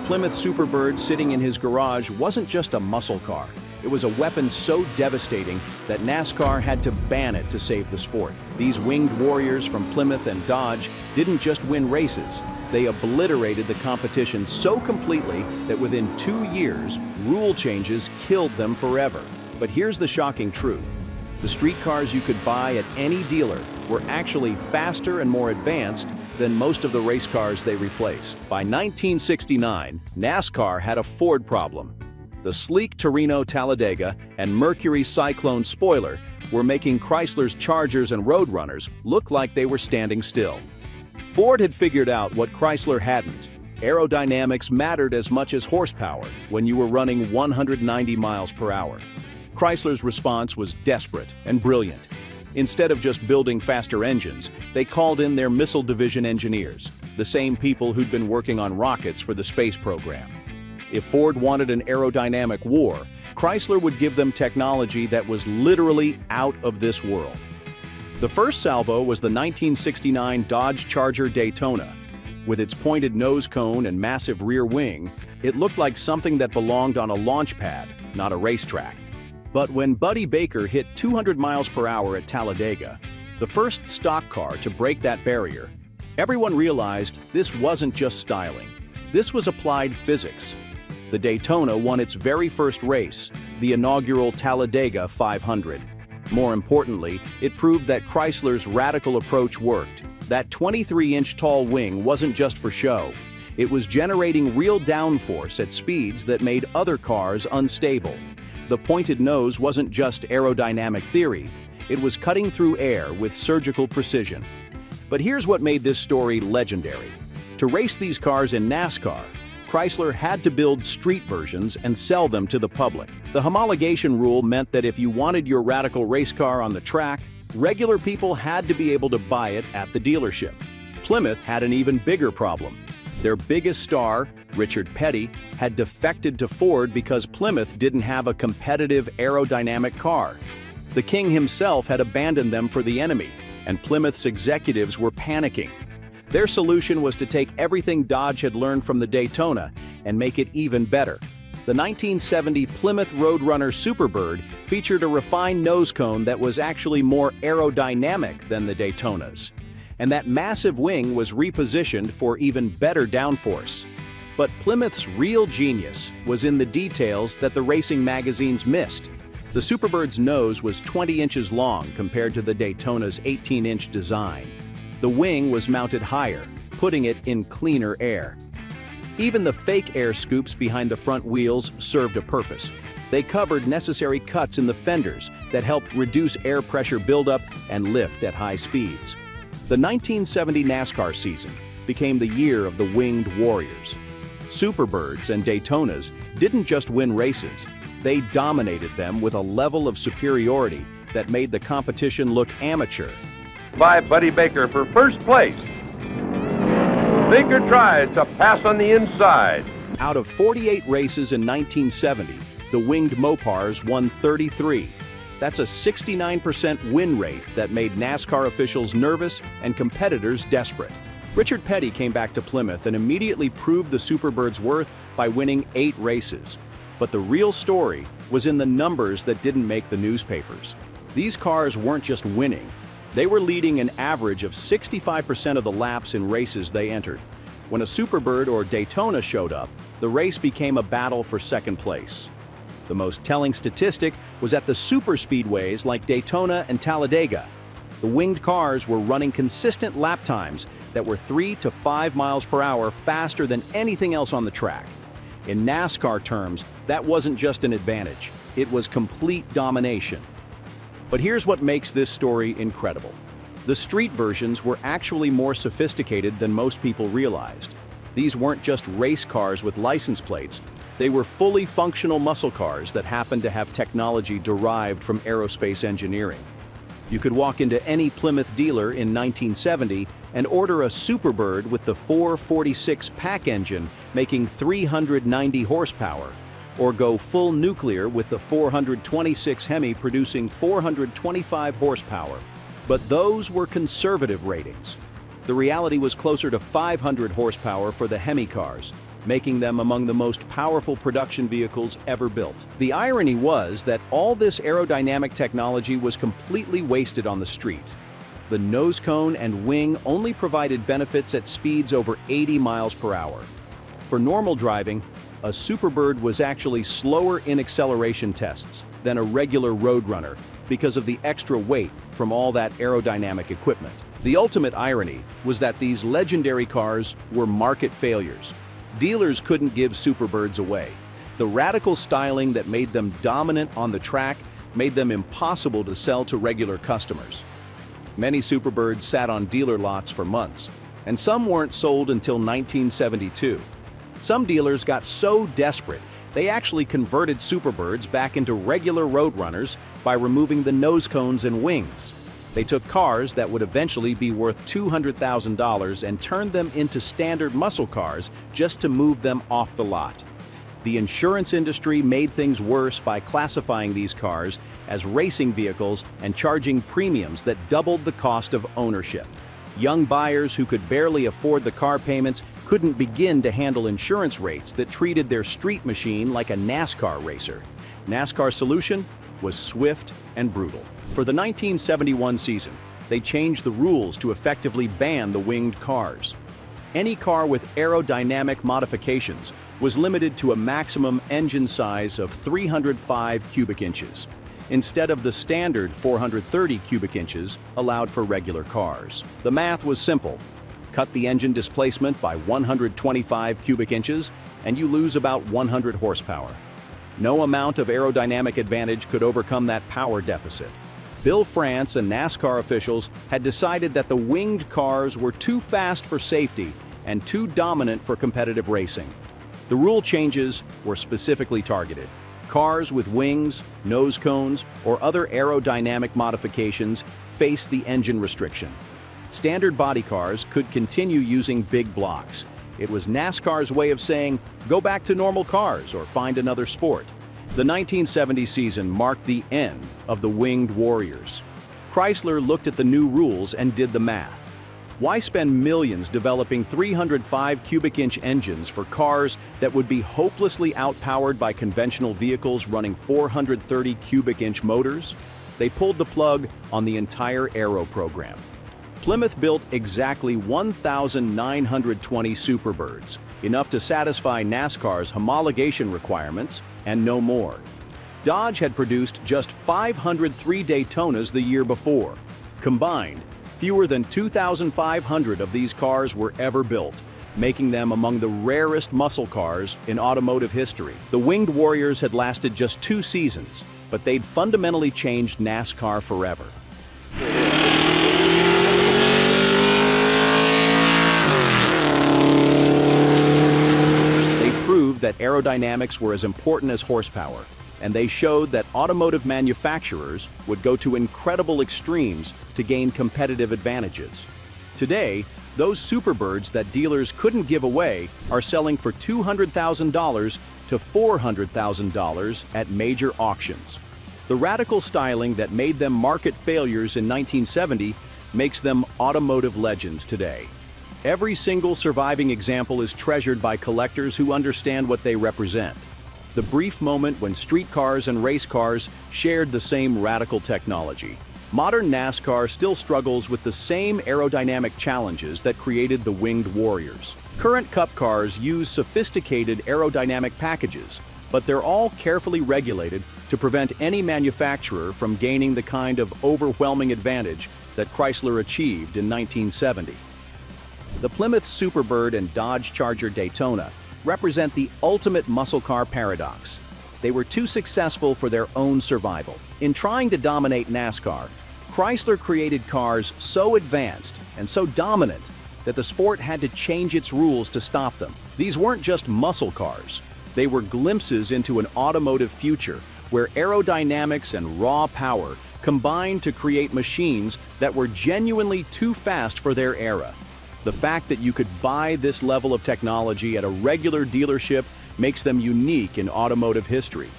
Plymouth Superbird sitting in his garage wasn't just a muscle car. It was a weapon so devastating that NASCAR had to ban it to save the sport. These winged warriors from Plymouth and Dodge didn't just win races. They obliterated the competition so completely that within 2 years, rule changes killed them forever. But here's the shocking truth. The street cars you could buy at any dealer were actually faster and more advanced than most of the race cars they replaced. By 1969, NASCAR had a Ford problem. The sleek Torino Talladega and Mercury Cyclone spoiler were making Chrysler's Chargers and Roadrunners look like they were standing still. Ford had figured out what Chrysler hadn't. Aerodynamics mattered as much as horsepower when you were running 190 miles per hour. Chrysler's response was desperate and brilliant. Instead of just building faster engines, they called in their missile division engineers, the same people who'd been working on rockets for the space program. If Ford wanted an aerodynamic war, Chrysler would give them technology that was literally out of this world. The first salvo was the 1969 Dodge Charger Daytona. With its pointed nose cone and massive rear wing, it looked like something that belonged on a launch pad, not a racetrack. But when Buddy Baker hit 200 miles per hour at Talladega, the first stock car to break that barrier, everyone realized this wasn't just styling. This was applied physics. The Daytona won its very first race, the inaugural Talladega 500. More importantly, it proved that Chrysler's radical approach worked. That 23-inch tall wing wasn't just for show. It was generating real downforce at speeds that made other cars unstable. The pointed nose wasn't just aerodynamic theory. It was cutting through air with surgical precision. But here's what made this story legendary. To race these cars in NASCAR, Chrysler had to build street versions and sell them to the public. The homologation rule meant that if you wanted your radical race car on the track, regular people had to be able to buy it at the dealership. Plymouth had an even bigger problem. Their biggest star, Richard Petty, had defected to Ford because Plymouth didn't have a competitive aerodynamic car. The king himself had abandoned them for the enemy, and Plymouth's executives were panicking. Their solution was to take everything Dodge had learned from the Daytona and make it even better. The 1970 Plymouth Roadrunner Superbird featured a refined nose cone that was actually more aerodynamic than the Daytona's. And that massive wing was repositioned for even better downforce. But Plymouth's real genius was in the details that the racing magazines missed. The Superbird's nose was 20 inches long compared to the Daytona's 18-inch design. The wing was mounted higher, putting it in cleaner air. Even the fake air scoops behind the front wheels served a purpose. They covered necessary cuts in the fenders that helped reduce air pressure buildup and lift at high speeds. The 1970 NASCAR season became the year of the winged warriors. Superbirds and Daytonas didn't just win races, they dominated them with a level of superiority that made the competition look amateur. By Buddy Baker for first place. Baker tries to pass on the inside. Out of 48 races in 1970, the winged Mopars won 33. That's a 69% win rate that made NASCAR officials nervous and competitors desperate. Richard Petty came back to Plymouth and immediately proved the Superbird's worth by winning 8 races. But the real story was in the numbers that didn't make the newspapers. These cars weren't just winning. They were leading an average of 65% of the laps in races they entered. When a Superbird or Daytona showed up, the race became a battle for second place. The most telling statistic was at the superspeedways like Daytona and Talladega. The winged cars were running consistent lap times that were 3 to 5 miles per hour faster than anything else on the track. In NASCAR terms, that wasn't just an advantage, it was complete domination. But here's what makes this story incredible. The street versions were actually more sophisticated than most people realized. These weren't just race cars with license plates, they were fully functional muscle cars that happened to have technology derived from aerospace engineering. You could walk into any Plymouth dealer in 1970 and order a Superbird with the 446 pack engine making 390 horsepower, or go full nuclear with the 426 Hemi producing 425 horsepower. But those were conservative ratings. The reality was closer to 500 horsepower for the Hemi cars. making them among the most powerful production vehicles ever built. The irony was that all this aerodynamic technology was completely wasted on the street. The nose cone and wing only provided benefits at speeds over 80 miles per hour. For normal driving, a Superbird was actually slower in acceleration tests than a regular roadrunner because of the extra weight from all that aerodynamic equipment. The ultimate irony was that these legendary cars were market failures. Dealers couldn't give Superbirds away. The radical styling that made them dominant on the track made them impossible to sell to regular customers. Many Superbirds sat on dealer lots for months, and some weren't sold until 1972. Some dealers got so desperate, they actually converted Superbirds back into regular roadrunners by removing the nose cones and wings. They took cars that would eventually be worth $200,000 and turned them into standard muscle cars just to move them off the lot. The insurance industry made things worse by classifying these cars as racing vehicles and charging premiums that doubled the cost of ownership. Young buyers who could barely afford the car payments couldn't begin to handle insurance rates that treated their street machine like a NASCAR racer. NASCAR's solution was swift and brutal. For the 1971 season, they changed the rules to effectively ban the winged cars. Any car with aerodynamic modifications was limited to a maximum engine size of 305 cubic inches, instead of the standard 430 cubic inches allowed for regular cars. The math was simple. Cut the engine displacement by 125 cubic inches, and you lose about 100 horsepower. No amount of aerodynamic advantage could overcome that power deficit. Bill France and NASCAR officials had decided that the winged cars were too fast for safety and too dominant for competitive racing. The rule changes were specifically targeted. Cars with wings, nose cones, or other aerodynamic modifications faced the engine restriction. Standard body cars could continue using big blocks. It was NASCAR's way of saying, go back to normal cars or find another sport. The 1970 season marked the end of the winged warriors. Chrysler looked at the new rules and did the math. Why spend millions developing 305 cubic inch engines for cars that would be hopelessly outpowered by conventional vehicles running 430 cubic inch motors? They pulled the plug on the entire aero program. Plymouth built exactly 1,920 Superbirds, enough to satisfy NASCAR's homologation requirements and no more. Dodge had produced just 503 Daytonas the year before. Combined, fewer than 2,500 of these cars were ever built, making them among the rarest muscle cars in automotive history. The Winged Warriors had lasted just 2 seasons, but they'd fundamentally changed NASCAR forever. They proved that aerodynamics were as important as horsepower, and they showed that automotive manufacturers would go to incredible extremes to gain competitive advantages. Today, those Superbirds that dealers couldn't give away are selling for $200,000 to $400,000 at major auctions. The radical styling that made them market failures in 1970 makes them automotive legends today. Every single surviving example is treasured by collectors who understand what they represent. The brief moment when street cars and race cars shared the same radical technology. Modern NASCAR still struggles with the same aerodynamic challenges that created the Winged Warriors. Current Cup cars use sophisticated aerodynamic packages, but they're all carefully regulated to prevent any manufacturer from gaining the kind of overwhelming advantage that Chrysler achieved in 1970. The Plymouth Superbird and Dodge Charger Daytona represent the ultimate muscle car paradox. They were too successful for their own survival. In trying to dominate NASCAR, Chrysler created cars so advanced and so dominant that the sport had to change its rules to stop them. These weren't just muscle cars. They were glimpses into an automotive future where aerodynamics and raw power combined to create machines that were genuinely too fast for their era. The fact that you could buy this level of technology at a regular dealership makes them unique in automotive history.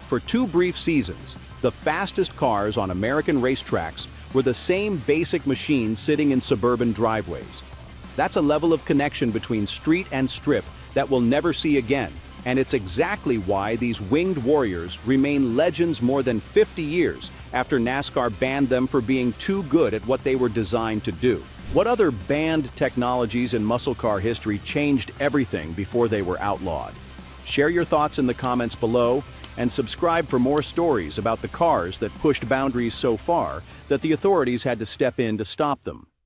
For 2 brief seasons, the fastest cars on American racetracks were the same basic machines sitting in suburban driveways. That's a level of connection between street and strip that we'll never see again. And it's exactly why these winged warriors remain legends more than 50 years after NASCAR banned them for being too good at what they were designed to do. What other banned technologies in muscle car history changed everything before they were outlawed? Share your thoughts in the comments below and subscribe for more stories about the cars that pushed boundaries so far that the authorities had to step in to stop them.